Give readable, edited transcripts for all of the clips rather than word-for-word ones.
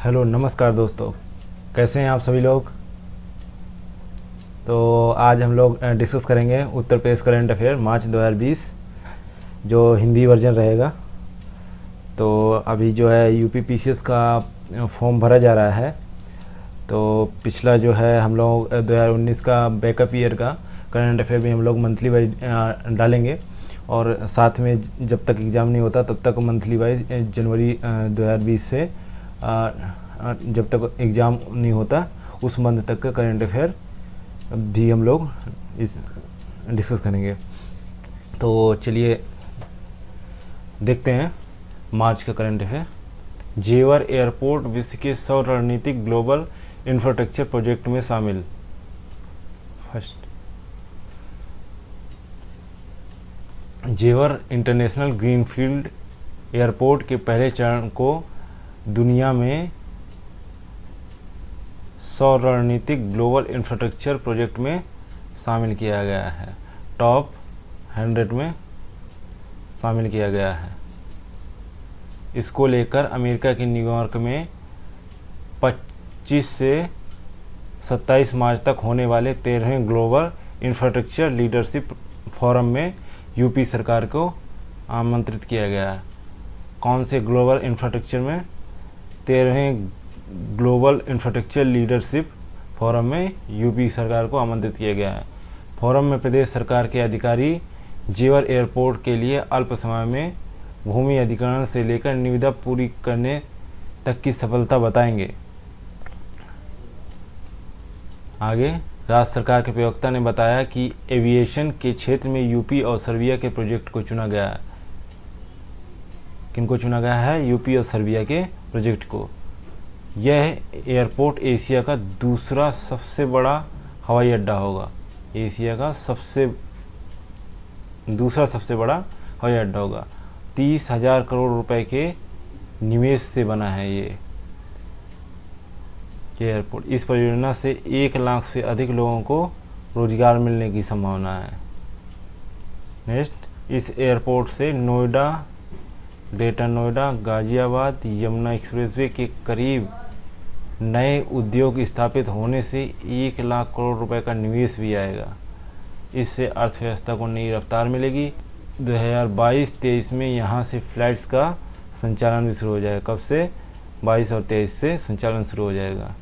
Hello नमस्कार दोस्तों, कैसे हैं आप सभी लोग। तो आज हम लोग डिस्कस करेंगे उत्तर प्रदेश करंट अफेयर मार्च 2020 जो हिंदी वर्जन रहेगा। तो अभी जो है यूपी पीसीएस का फॉर्म भरा जा रहा है। तो पिछला जो है हम लोग 2019 का बैकअप ईयर का करंट अफेयर भी हम लोग मंथली वाइज डालेंगे, और साथ में जब तक एग्ज़ाम नहीं होता तब तक मंथली वाइज जनवरी 2020 से जब तक एग्ज़ाम नहीं होता उस मंथ तक का करंट अफेयर भी हम लोग इस डिस्कस करेंगे। तो चलिए देखते हैं मार्च का करंट अफेयर। जेवर एयरपोर्ट विश्व के 100 रणनीतिक ग्लोबल इंफ्रास्ट्रक्चर प्रोजेक्ट में शामिल। फर्स्ट, जेवर इंटरनेशनल ग्रीनफील्ड एयरपोर्ट के पहले चरण को दुनिया में 100 रणनीतिक ग्लोबल इंफ्रास्ट्रक्चर प्रोजेक्ट में शामिल किया गया है। टॉप 100 में शामिल किया गया है। इसको लेकर अमेरिका के न्यूयॉर्क में 25 से 27 मार्च तक होने वाले 13वें ग्लोबल इंफ्रास्ट्रक्चर लीडरशिप फोरम में यूपी सरकार को आमंत्रित किया गया है। कौन से ग्लोबल इंफ्रास्ट्रक्चर में? 13वें ग्लोबल इंफ्रास्ट्रक्चर लीडरशिप फोरम में यूपी सरकार को आमंत्रित किया गया है। फोरम में प्रदेश सरकार के अधिकारी जेवर एयरपोर्ट के लिए अल्प समय में भूमि अधिग्रहण से लेकर निविदा पूरी करने तक की सफलता बताएंगे। आगे, राज्य सरकार के प्रवक्ता ने बताया कि एविएशन के क्षेत्र में यूपी और सर्बिया के प्रोजेक्ट को चुना गया है। किनको चुना गया है? यूपी और सर्बिया के प्रोजेक्ट को। यह एयरपोर्ट एशिया का दूसरा सबसे बड़ा हवाई अड्डा होगा। एशिया का दूसरा सबसे बड़ा हवाई अड्डा होगा। 30,000 करोड़ रुपए के निवेश से बना है ये एयरपोर्ट। इस परियोजना से 1 लाख से अधिक लोगों को रोजगार मिलने की संभावना है। नेक्स्ट, इस एयरपोर्ट से नोएडा, ग्रेटर नोएडा, गाजियाबाद, यमुना एक्सप्रेसवे के करीब नए उद्योग स्थापित होने से 1 लाख करोड़ रुपए का निवेश भी आएगा। इससे अर्थव्यवस्था को नई रफ्तार मिलेगी। 2022-23 में यहाँ से फ्लाइट्स का संचालन भी शुरू हो जाएगा। कब से? 22 और 23 से संचालन शुरू हो जाएगा।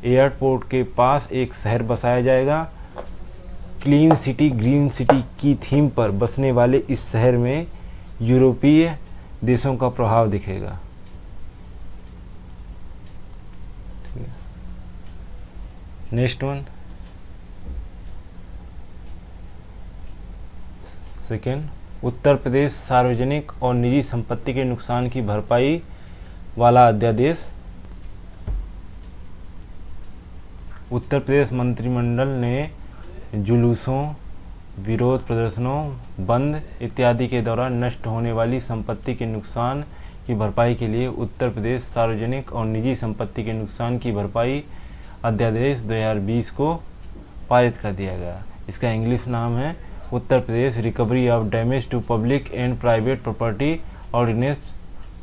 एयरपोर्ट के पास एक शहर बसाया जाएगा। क्लीन सिटी ग्रीन सिटी की थीम पर बसने वाले इस शहर में यूरोपीय देशों का प्रभाव दिखेगा। Next one, second, Uttar Pradesh सार्वजनिक और निजी संपत्ति के नुकसान की भरपाई वाला अध्यादेश। उत्तर प्रदेश मंत्रिमंडल ने जुलूसों, विरोध प्रदर्शनों, बंद इत्यादि के दौरान नष्ट होने वाली संपत्ति के नुकसान की भरपाई के लिए उत्तर प्रदेश सार्वजनिक और निजी संपत्ति के नुकसान की भरपाई अध्यादेश 2020 को पारित कर दिया गया। इसका इंग्लिश नाम है Uttar Pradesh recovery of damage to public and private property ordinance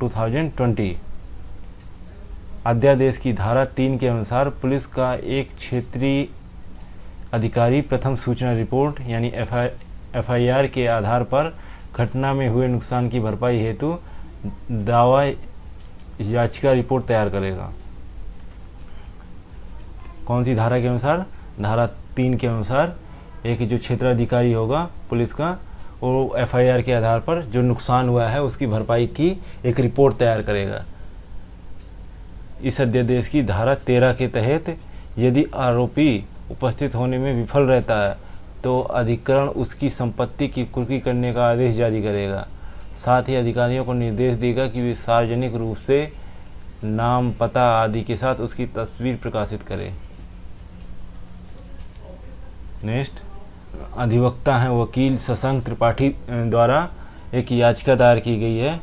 2020। अध्यादेश की धारा 3 के अनुसार पुलिस का एक क्षेत्रीय अधिकारी प्रथम सूचना रिपोर्ट यानी एफआईआर के आधार पर घटना में हुए नुकसान की भरपाई हेतु दावा याचिका रिपोर्ट तैयार करेगा। कौन सी धारा के अनुसार? धारा 3 के अनुसार एक जो क्षेत्राधिकारी होगा पुलिस का, वो एफआईआर के आधार पर जो नुकसान हुआ है उसकी भरपाई की एक रिपोर्ट तैयार करेगा। इस अध्यादेश की धारा 13 के तहत यदि आरोपी उपस्थित होने में विफल रहता है तो अधिकरण उसकी संपत्ति की कुर्की करने का आदेश जारी करेगा। साथ ही अधिकारियों को निर्देश देगा कि वे सार्वजनिक रूप से नाम, पता आदि के साथ उसकी तस्वीर प्रकाशित करें। नेक्स्ट, अधिवक्ता हैं वकील शशांक त्रिपाठी द्वारा एक याचिका दायर की गई है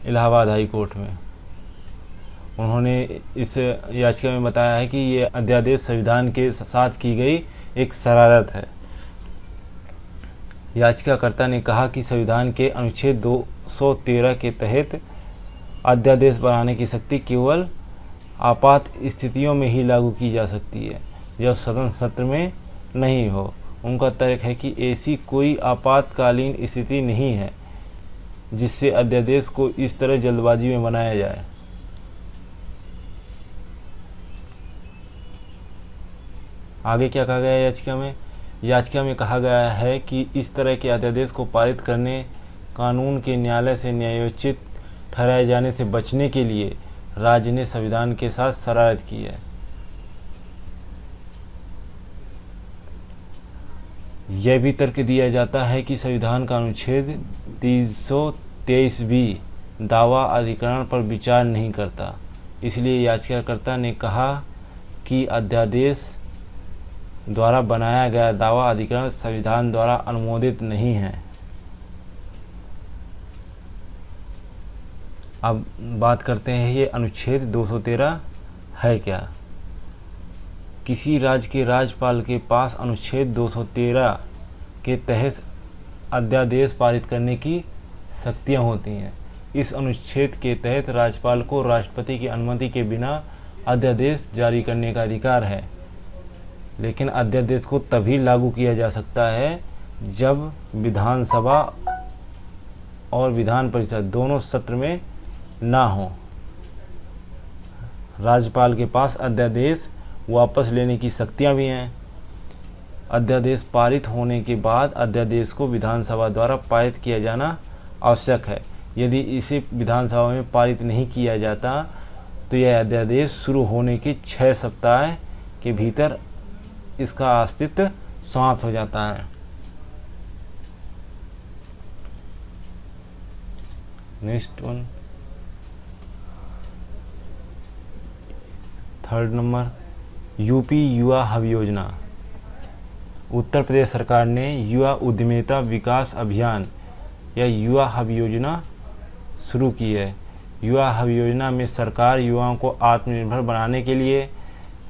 इलाहाबाद हाई कोर्ट में। उन्होंने इस याचिका में बताया है कि ये अध्यादेश संविधान के साथ की गई एक शरारत है। याचिकाकर्ता ने कहा कि संविधान के अनुच्छेद 213 के तहत अध्यादेश बनाने की शक्ति केवल आपात स्थितियों में ही लागू की जा सकती है, जब सदन सत्र में नहीं हो। उनका तर्क है कि ऐसी कोई आपातकालीन स्थिति नहीं है जिससे अध्यादेश को इस तरह जल्दबाजी में बनाया जाए। आगे क्या कहा गया है याचिका में? याचिका में कहा गया है कि इस तरह के अध्यादेश को पारित करने कानून के न्यायालय से न्यायोचित ठहराए जाने से बचने के लिए राज्य ने संविधान के साथ शरारत की है। यह भी तर्क दिया जाता है कि संविधान का अनुच्छेद 323 भी दावा अधिकरण पर विचार नहीं करता। इसलिए याचिकाकर्ता ने कहा कि अध्यादेश द्वारा बनाया गया दावा अधिकरण संविधान द्वारा अनुमोदित नहीं है। अब बात करते हैं ये अनुच्छेद 213 है क्या। किसी राज्य के राज्यपाल के पास अनुच्छेद 213 के तहत अध्यादेश पारित करने की शक्तियाँ होती हैं। इस अनुच्छेद के तहत राज्यपाल को राष्ट्रपति की अनुमति के बिना अध्यादेश जारी करने का अधिकार है, लेकिन अध्यादेश को तभी लागू किया जा सकता है जब विधानसभा और विधान परिषद दोनों सत्र में ना हो। राज्यपाल के पास अध्यादेश वापस लेने की शक्तियाँ भी हैं। अध्यादेश पारित होने के बाद अध्यादेश को विधानसभा द्वारा पारित किया जाना आवश्यक है। यदि इसे विधानसभा में पारित नहीं किया जाता तो यह अध्यादेश शुरू होने के 6 सप्ताह के भीतर इसका अस्तित्व समाप्त हो जाता है। Next one, 3rd number, UP युवा हब योजना। उत्तर प्रदेश सरकार ने युवा उद्यमिता विकास अभियान या युवा हब योजना शुरू की है। युवा हब योजना में सरकार युवाओं को आत्मनिर्भर बनाने के लिए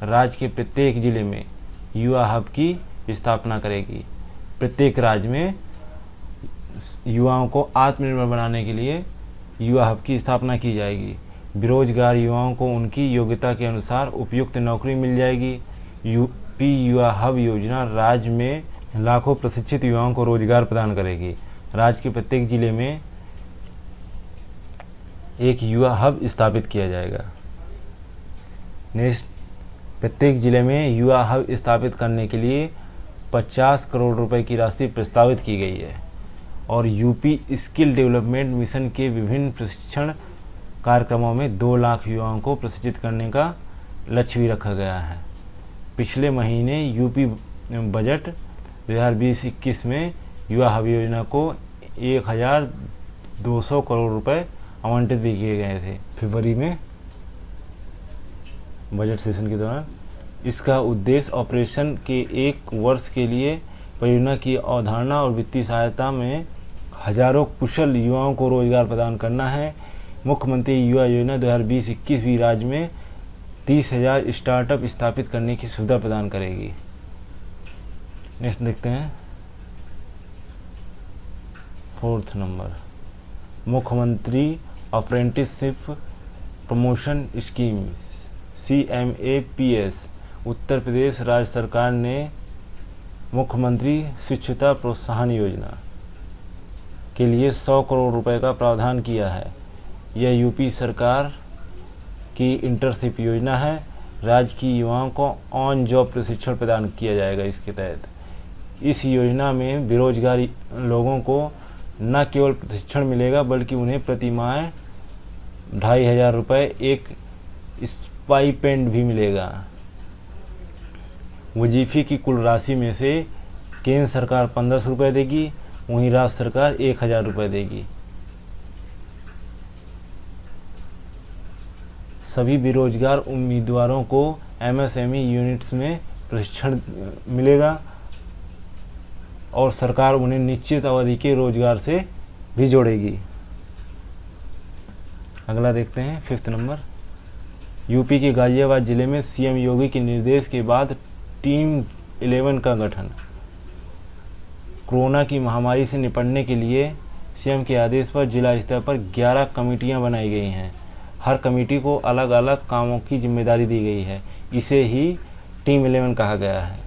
राज्य के प्रत्येक जिले में युवा हब की स्थापना करेगी। प्रत्येक राज्य में युवाओं को आत्मनिर्भर बनाने के लिए युवा हब की स्थापना की जाएगी। बेरोजगार युवाओं को उनकी योग्यता के अनुसार उपयुक्त नौकरी मिल जाएगी। यूपी युवा हब योजना राज्य में लाखों प्रशिक्षित युवाओं को रोजगार प्रदान करेगी। राज्य के प्रत्येक जिले में एक युवा हब स्थापित किया जाएगा। नेक्स्ट, प्रत्येक जिले में युवा हब स्थापित करने के लिए 50 करोड़ रुपए की राशि प्रस्तावित की गई है और यूपी स्किल डेवलपमेंट मिशन के विभिन्न प्रशिक्षण कार्यक्रमों में 2 लाख युवाओं को प्रशिक्षित करने का लक्ष्य भी रखा गया है। पिछले महीने यूपी बजट 2020-21 में युवा हब योजना को 1200 करोड़ रुपए आवंटित भी किए गए थे फरवरी में बजट सेशन के दौरान। इसका उद्देश्य ऑपरेशन के 1 वर्ष के लिए परियोजना की अवधारणा और वित्तीय सहायता में हजारों कुशल युवाओं को रोजगार प्रदान करना है। मुख्यमंत्री युवा योजना 2020-21 भी राज्य में 30,000 स्टार्टअप स्थापित करने की सुविधा प्रदान करेगी। नेक्स्ट देखते हैं 4th नंबर, मुख्यमंत्री apprenticeship promotion scheme CMAPS। Uttar Pradesh राज्य सरकार ने मुख्यमंत्री शिक्षुता प्रोत्साहन योजना के लिए 100 करोड़ रुपए का प्रावधान किया है। यह यूपी सरकार की इंटर्नशिप योजना है। राज्य की युवाओं को ऑन जॉब प्रशिक्षण प्रदान किया जाएगा। इसके तहत इस योजना में बेरोजगार लोगों को न केवल प्रशिक्षण मिलेगा बल्कि उन्हें प्रति माह 2,500 रुपये एक स्टाइपेंड भी मिलेगा। वजीफे की कुल राशि में से केंद्र सरकार 1500 रुपये देगी, वहीं राज्य सरकार 1,000 रुपये देगी। सभी बेरोजगार उम्मीदवारों को MSME यूनिट्स में प्रशिक्षण मिलेगा और सरकार उन्हें निश्चित अवधि के रोजगार से भी जोड़ेगी। अगला देखते हैं 5th नंबर, यूपी के गाजियाबाद जिले में CM योगी के निर्देश के बाद टीम 11 का गठन। कोरोना की महामारी से निपटने के लिए सीएम के आदेश पर जिला स्तर पर 11 कमेटियां बनाई गई हैं। हर कमेटी को अलग अलग कामों की जिम्मेदारी दी गई है। इसे ही टीम 11 कहा गया है।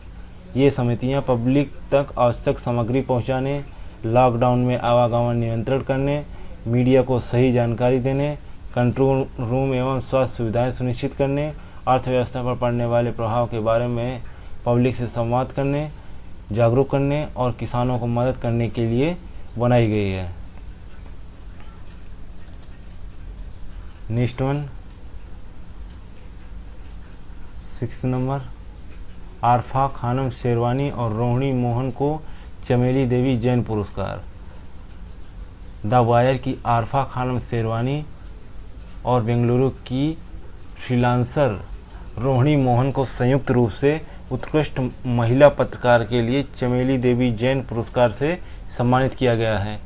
ये समितियां पब्लिक तक आवश्यक सामग्री पहुंचाने, लॉकडाउन में आवागमन नियंत्रण करने, मीडिया को सही जानकारी देने, कंट्रोल रूम एवं स्वास्थ्य सुविधाएं सुनिश्चित करने, अर्थव्यवस्था पर पड़ने वाले प्रभाव के बारे में पब्लिक से संवाद करने, जागरूक करने और किसानों को मदद करने के लिए बनाई गई है। Next one 6 number, Arfa Khanum Sherwani और रोहिणी मोहन को चमेली देवी जैन पुरस्कार। द वायर की आरफा खानम शेरवानी और बेंगलुरु की फ्रीलांसर रोहिणी मोहन को संयुक्त रूप से उत्कृष्ट महिला पत्रकार के लिए चमेली देवी जैन पुरस्कार से सम्मानित किया गया है।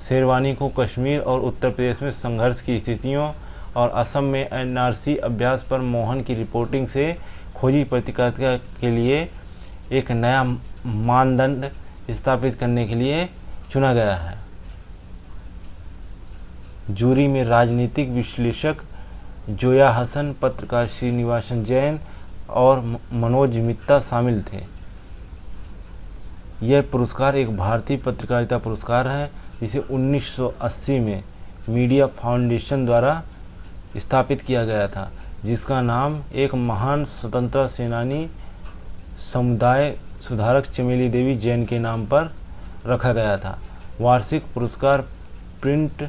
शेरवानी को कश्मीर और उत्तर प्रदेश में संघर्ष की स्थितियों और असम में एनआरसी अभ्यास पर मोहन की रिपोर्टिंग से खोजी पत्रकारिता के लिए एक नया मानदंड स्थापित करने के लिए चुना गया है। जूरी में राजनीतिक विश्लेषक जोया हसन, पत्रकार श्रीनिवासन जैन और मनोज मित्ता शामिल थे। यह पुरस्कार एक भारतीय पत्रकारिता पुरस्कार है जिसे 1980 में मीडिया फाउंडेशन द्वारा स्थापित किया गया था, जिसका नाम एक महान स्वतंत्रता सेनानी, समुदाय सुधारक चमेली देवी जैन के नाम पर रखा गया था। वार्षिक पुरस्कार प्रिंट,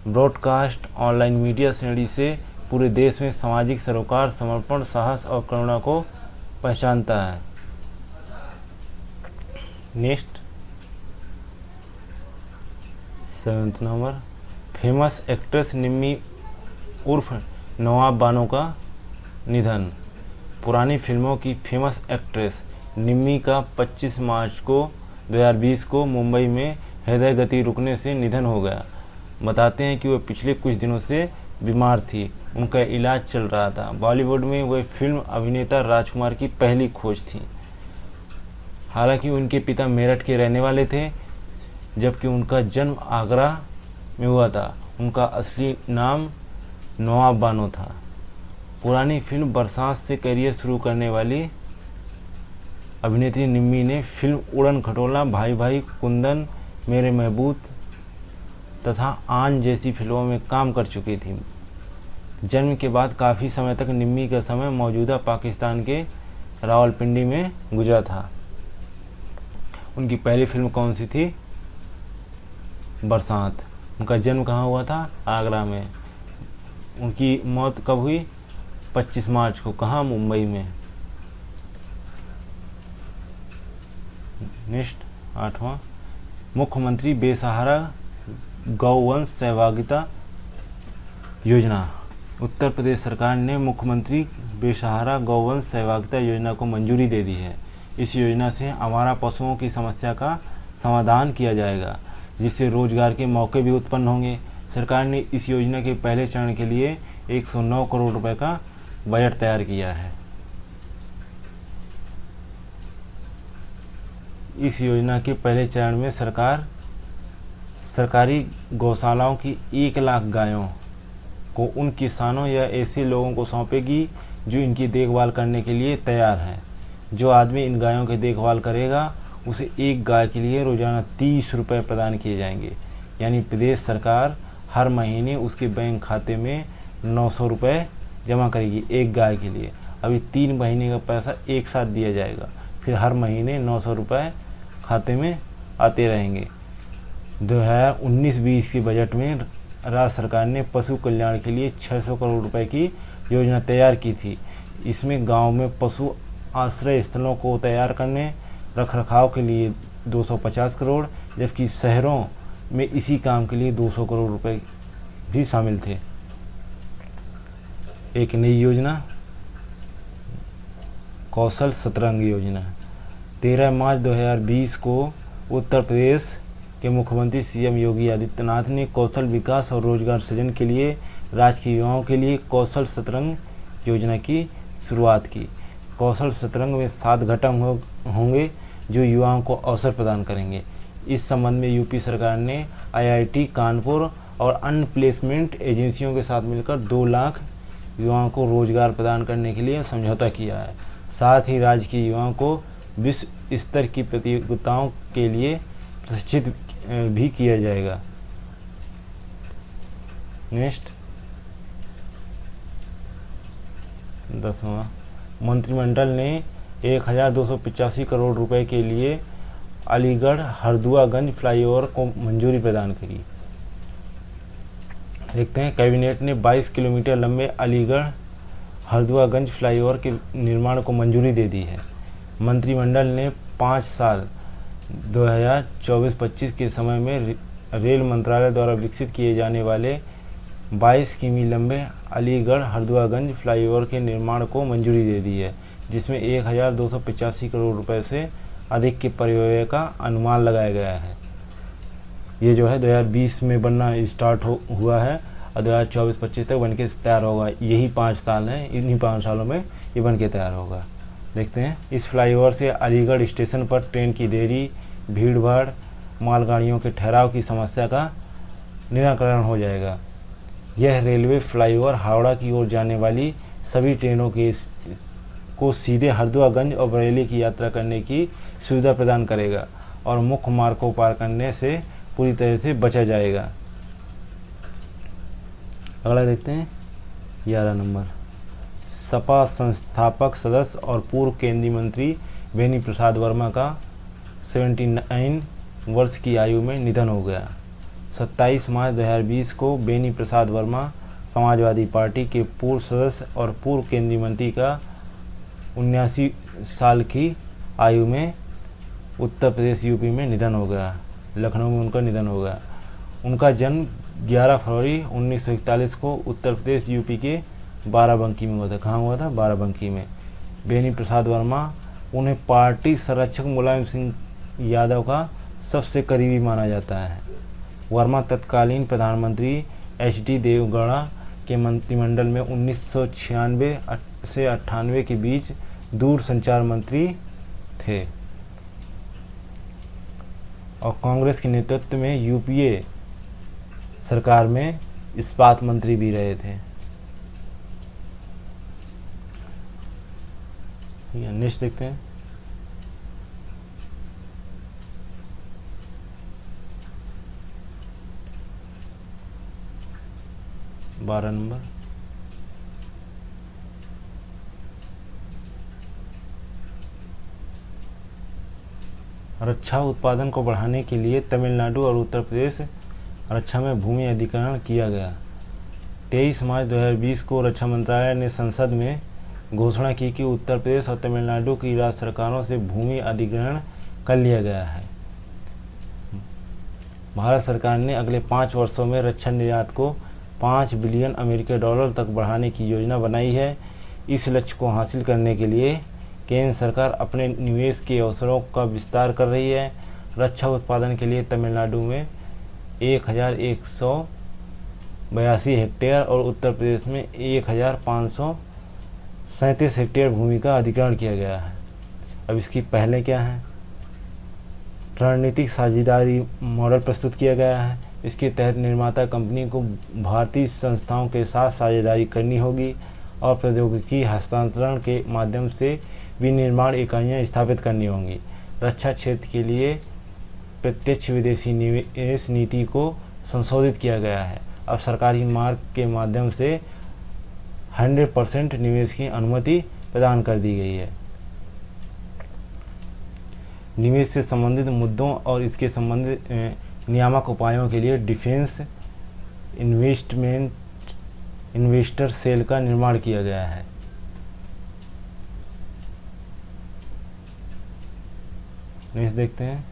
ब्रॉडकास्ट, ऑनलाइन मीडिया श्रेणी से पूरे देश में सामाजिक सरोकार, समर्पण, साहस और करुणा को पहचानता है। नेक्स्ट 7 नंबर, फेमस एक्ट्रेस निम्मी उर्फ नवाब बानो का निधन। पुरानी फिल्मों की फेमस एक्ट्रेस निम्मी का 25 मार्च को 2020 को मुंबई में हृदय गति रुकने से निधन हो गया। बताते हैं कि वह पिछले कुछ दिनों से बीमार थी, उनका इलाज चल रहा था। बॉलीवुड में वह फिल्म अभिनेता राजकुमार की पहली खोज थी। हालांकि उनके पिता मेरठ के रहने वाले थे, जबकि उनका जन्म आगरा में हुआ था। उनका असली नाम नवाब बानो था। पुरानी फिल्म बरसात से करियर शुरू करने वाली अभिनेत्री निम्मी ने फिल्म उड़न खटोला, भाई भाई, कुंदन, मेरे महबूब तथा आन जैसी फिल्मों में काम कर चुकी थी। जन्म के बाद काफ़ी समय तक निम्मी का समय मौजूदा पाकिस्तान के रावलपिंडी में गुजरा था। उनकी पहली फिल्म कौन सी थी? बरसात। उनका जन्म कहाँ हुआ था? आगरा में। उनकी मौत कब हुई? 25 मार्च को। कहाँ? मुंबई में। नेक्स्ट 8वां, मुख्यमंत्री बेसहारा गौवंश सहभागिता योजना। उत्तर प्रदेश सरकार ने मुख्यमंत्री बेसहारा गौवंश सहभागिता योजना को मंजूरी दे दी है। इस योजना से आवारा पशुओं की समस्या का समाधान किया जाएगा, जिससे रोजगार के मौके भी उत्पन्न होंगे। सरकार ने इस योजना के पहले चरण के लिए 109 करोड़ रुपए का बजट तैयार किया है। इस योजना के पहले चरण में सरकार सरकारी गौशालाओं की 1 लाख गायों को उन किसानों या ऐसे लोगों को सौंपेगी जो इनकी देखभाल करने के लिए तैयार हैं। जो आदमी इन गायों की देखभाल करेगा उसे एक गाय के लिए रोजाना 30 रुपये प्रदान किए जाएंगे। यानी प्रदेश सरकार हर महीने उसके बैंक खाते में 900 रुपये जमा करेगी एक गाय के लिए। अभी 3 महीने का पैसा एक साथ दिया जाएगा, फिर हर महीने 900 रुपये खाते में आते रहेंगे। 2019-20 के बजट में राज्य सरकार ने पशु कल्याण के लिए 600 करोड़ रुपए की योजना तैयार की थी। इसमें गांव में पशु आश्रय स्थलों को तैयार करने, रखरखाव के लिए 250 करोड़, जबकि शहरों में इसी काम के लिए 200 करोड़ रुपए भी शामिल थे। एक नई योजना कौशल सतरंग योजना। 13 मार्च 2020 को उत्तर प्रदेश के मुख्यमंत्री सीएम योगी आदित्यनाथ ने कौशल विकास और रोजगार सृजन के लिए राज्य के युवाओं के लिए कौशल सतरंग योजना की शुरुआत की। कौशल सतरंग में 7 घटक होंगे जो युवाओं को अवसर प्रदान करेंगे। इस संबंध में यूपी सरकार ने आईआईटी कानपुर और अन्य प्लेसमेंट एजेंसियों के साथ मिलकर 2 लाख युवाओं को रोजगार प्रदान करने के लिए समझौता किया है। साथ ही राज्य के युवाओं को विश्व स्तर की प्रतियोगिताओं के लिए प्रशिक्षित भी किया जाएगा। नेक्स्ट 10वां, मंत्रिमंडल ने 1285 करोड़ रुपए के लिए अलीगढ़ हरदुआगंज फ्लाईओवर को मंजूरी प्रदान करी। देखते हैं, कैबिनेट ने 22 किलोमीटर लंबे अलीगढ़ हरदुआगंज फ्लाईओवर के निर्माण को मंजूरी दे दी है। मंत्रिमंडल ने 5 साल 2024-25 के समय में रेल मंत्रालय द्वारा विकसित किए जाने वाले 22 किमी लंबे अलीगढ़ हरदुआगंज फ्लाईओवर के निर्माण को मंजूरी दे दी है, जिसमें 1285 करोड़ रुपए से अधिक के परिव्यय का अनुमान लगाया गया है। ये जो है 2020 में बनना स्टार्ट हुआ है और 2024-25 तक बन के तैयार होगा। यही 5 साल हैं, इन्हीं 5 सालों में ये बन के तैयार होगा। देखते हैं, इस फ्लाईओवर से अलीगढ़ स्टेशन पर ट्रेन की देरी, भीड़ भाड़, मालगाड़ियों के ठहराव की समस्या का निराकरण हो जाएगा। यह रेलवे फ्लाईओवर हावड़ा की ओर जाने वाली सभी ट्रेनों को सीधे हरदुआगंज और बरेली की यात्रा करने की सुविधा प्रदान करेगा और मुख्य मार्ग को पार करने से पूरी तरह से बचा जाएगा। अगला देखते हैं 11 नंबर, सपा संस्थापक सदस्य और पूर्व केंद्रीय मंत्री बेनी प्रसाद वर्मा का 79 वर्ष की आयु में निधन हो गया। 27 मार्च 2020 को बेनी प्रसाद वर्मा समाजवादी पार्टी के पूर्व सदस्य और पूर्व केंद्रीय मंत्री का 79 साल की आयु में उत्तर प्रदेश यूपी में निधन हो गया। लखनऊ में उनका निधन हो गया। उनका जन्म 11 फरवरी 1941 को उत्तर प्रदेश यूपी के बाराबंकी में हुआ था। कहाँ हुआ था? बाराबंकी में। बेनी प्रसाद वर्मा उन्हें पार्टी संरक्षक मुलायम सिंह यादव का सबसे करीबी माना जाता है। वर्मा तत्कालीन प्रधानमंत्री एच.डी. देवगौड़ा के मंत्रिमंडल में 1996 से 98 के बीच दूरसंचार मंत्री थे और कांग्रेस के नेतृत्व में यूपीए सरकार में इस्पात मंत्री भी रहे थे। नेक्स्ट देखते हैं, बारह नंबर, रक्षा उत्पादन को बढ़ाने के लिए तमिलनाडु और उत्तर प्रदेश रक्षा में भूमि अधिग्रहण किया गया। 23 मार्च 2020 को रक्षा मंत्रालय ने संसद में घोषणा की कि उत्तर प्रदेश और तमिलनाडु की राज्य सरकारों से भूमि अधिग्रहण कर लिया गया है। भारत सरकार ने अगले 5 वर्षों में रक्षा निर्यात को 5 बिलियन अमेरिकी डॉलर तक बढ़ाने की योजना बनाई है। इस लक्ष्य को हासिल करने के लिए केंद्र सरकार अपने निवेश के अवसरों का विस्तार कर रही है। रक्षा उत्पादन के लिए तमिलनाडु में 1182 हेक्टेयर और उत्तर प्रदेश में 1537 हेक्टेयर भूमि का अधिग्रहण किया गया है। अब इसकी पहले क्या है? रणनीतिक साझेदारी मॉडल प्रस्तुत किया गया है। इसके तहत निर्माता कंपनी को भारतीय संस्थाओं के साथ साझेदारी करनी होगी और प्रौद्योगिकी हस्तांतरण के माध्यम से विनिर्माण इकाइयाँ स्थापित करनी होंगी। रक्षा क्षेत्र के लिए प्रत्यक्ष विदेशी निवेश नीति को संशोधित किया गया है। अब सरकारी मार्ग के माध्यम से 100% निवेश की अनुमति प्रदान कर दी गई है। निवेश से संबंधित मुद्दों और इसके संबंधित नियामक उपायों के लिए डिफेंस इन्वेस्टर सेल का निर्माण किया गया है। नेक्स्ट देखते हैं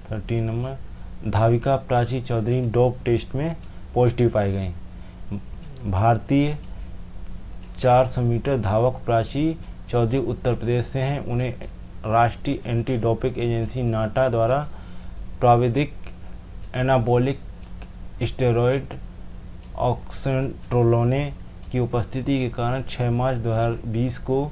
13 नंबर, धाविका प्राची चौधरी डोप टेस्ट में पॉजिटिव पाई गई। भारतीय 400 मीटर धावक प्राची चौधरी उत्तर प्रदेश से हैं। उन्हें राष्ट्रीय एंटी डोपिंग एजेंसी नाटा द्वारा प्राविधिक एनाबॉलिक स्टेरॉयड ऑक्सेंट्रोलोने की उपस्थिति के कारण 6 मार्च 2020 को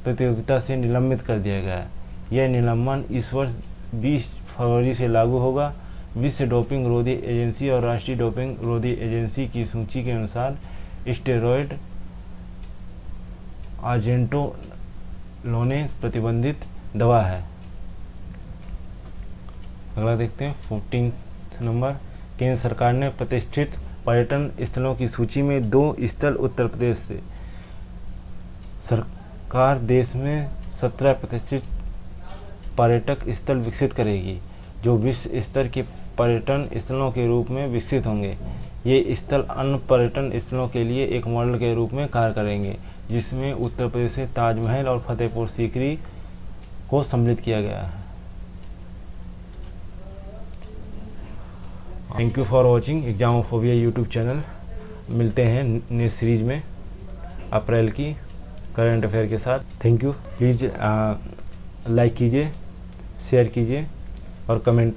प्रतियोगिता से निलंबित कर दिया गया है। यह निलंबन इस वर्ष 20 फरवरी से लागू होगा। विश्व डोपिंग रोधी एजेंसी और राष्ट्रीय डोपिंग रोधी एजेंसी की सूची के अनुसार स्टेरॉयड आर्जेंटोलोने प्रतिबंधित दवा है। अगला देखते हैं 14 नंबर। केंद्र सरकार ने प्रतिष्ठित पर्यटन स्थलों की सूची में 2 स्थल उत्तर प्रदेश से। सरकार देश में 17 प्रतिष्ठित पर्यटक स्थल विकसित करेगी जो विश्व स्तर के पर्यटन स्थलों के रूप में विकसित होंगे। ये स्थल अन्य पर्यटन स्थलों के लिए एक मॉडल के रूप में कार्य करेंगे, जिसमें उत्तर प्रदेश से ताजमहल और फतेहपुर सीकरी को सम्मिलित किया गया है। Thank you for watching Examophobia YouTube channel. मिलते हैं नेक्स्ट सीरीज में अप्रैल की करंट अफेयर के साथ। Thank you. प्लीज़ लाइक कीजिए, शेयर कीजिए और कमेंट